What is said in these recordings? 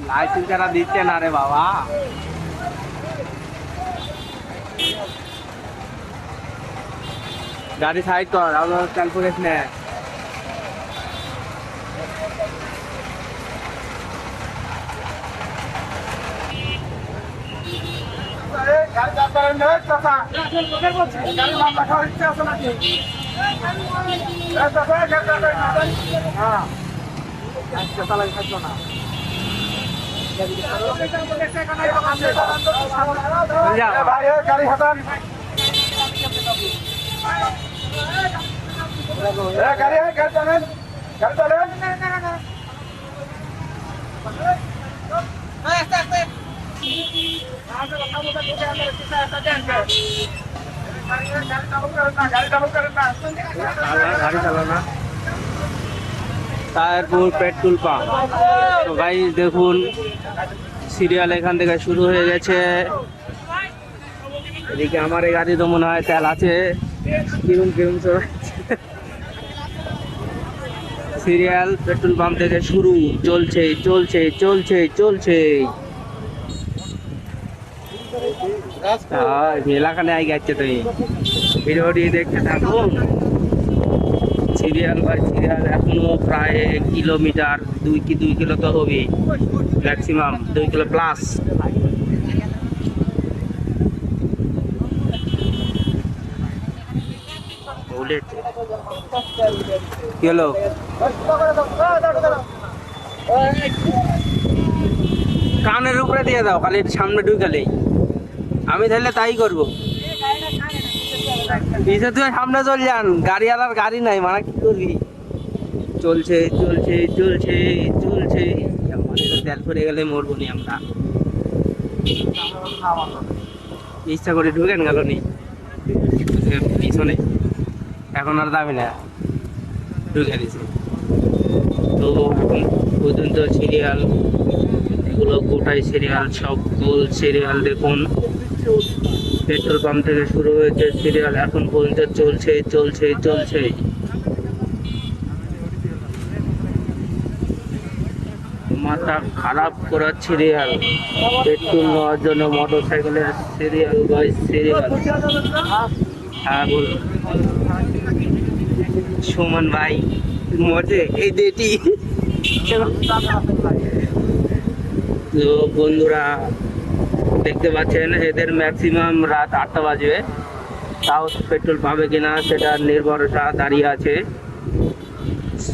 Licence যারা দিচ্ছে না রে বাবা। গাড়ি সাইড কর, আমরা চাল করিস না। গাড়ি হাতান, গাড়ি চালেন, গাড়ি চালেন। গাড়ি চালানা তারপর পেট্রোল পাম্প। তো ভাই দেখুন সিরিয়াল এখান থেকে শুরু হয়ে গেছে। এদিকে আমার এই গাড়ি তো মনে হয় তেল আছে, কিরম কিরম সিরিয়াল পেট্রোল পাম্প থেকে শুরু, চলছে চলছে চলছে চলছে। এলাকানে আই গেছে, তো ভিডিওটি দেখতে থাকুন। সিরিয়াল বাই সিরিয়াল এখনো প্রায় কিলোমিটার 2 কিলো তো হবে, ম্যাক্সিমাম 2 কিলো প্লাস। কি হলো? কানের উপরে দিয়ে দাও, খালি সামনে ঢুকালেই। আমি তাহলে তাই করবো। পিছে তুই সামনে চল যান, গাড়িওয়ালার গাড়ি নাই, মানে কি করবি? চলছে চলছে চলছে চলছে। তেল করে গেলে মরবো নি আমরা। ইচ্ছা করে ঢুকেন গেল নি পিছনে, এখন আর দাবি না, ঢুকে দিছে। তো এখন পর্যন্ত সিরিয়াল এগুলো গোটাই সিরিয়াল, সব গোল সিরিয়াল। দেখুন পেট্রোল পাম্প থেকে শুরু হয়েছে সিরিয়াল, এখন পর্যন্ত চলছে চলছে চলছে। মাথা খারাপ করার সিরিয়াল, পেট্রোল নেওয়ার জন্য মোটর সাইকেলের সিরিয়াল বাই সিরিয়াল। হ্যাঁ বল সুমন ভাই, মজে এই দেটি। তো বন্ধুরা দেখতে পাচ্ছেন এদের ম্যাক্সিমাম রাত 8টা বাজবে, তাও পেট্রোল পাবে কিনা সেটা নির্ভরতা দাঁড়িয়ে আছে।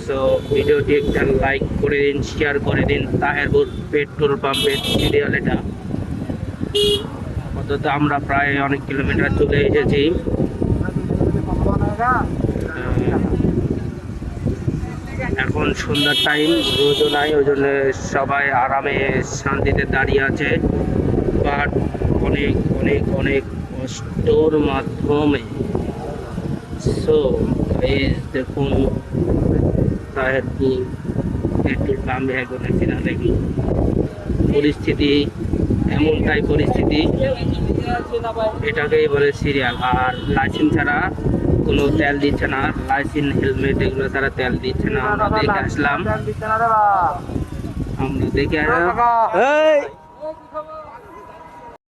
সো ভিডিওটি একটা লাইক করে দিন, শেয়ার করে দিন। তাহেরপুর পেট্রোল পাম্পের সিরিয়াল এটা। অন্তত আমরা প্রায় অনেক কিলোমিটার চলে এসেছি। এখন সন্ধ্যার টাইম, রোদও নাই, ওই জন্য সবাই আরামে শান্তিতে দাঁড়িয়ে আছে। বাট অনেক অনেক অনেক কষ্টর মাধ্যমে। সো দেখুন তাহেরপুর পেট্রোল পাম্পে এখন দেখুন পরিস্থিতি, এমনটাই পরিস্থিতি, এটাকেই বলে সিরিয়াল। আর লাইসেন্স ছাড়া কোনো তেল দিচ্ছে না, লাইসেন্স হেলমেট এগুলো ছাড়া তেল দিচ্ছে না। আমরা দেখে আসলাম, আমরা দেখে আসলাম।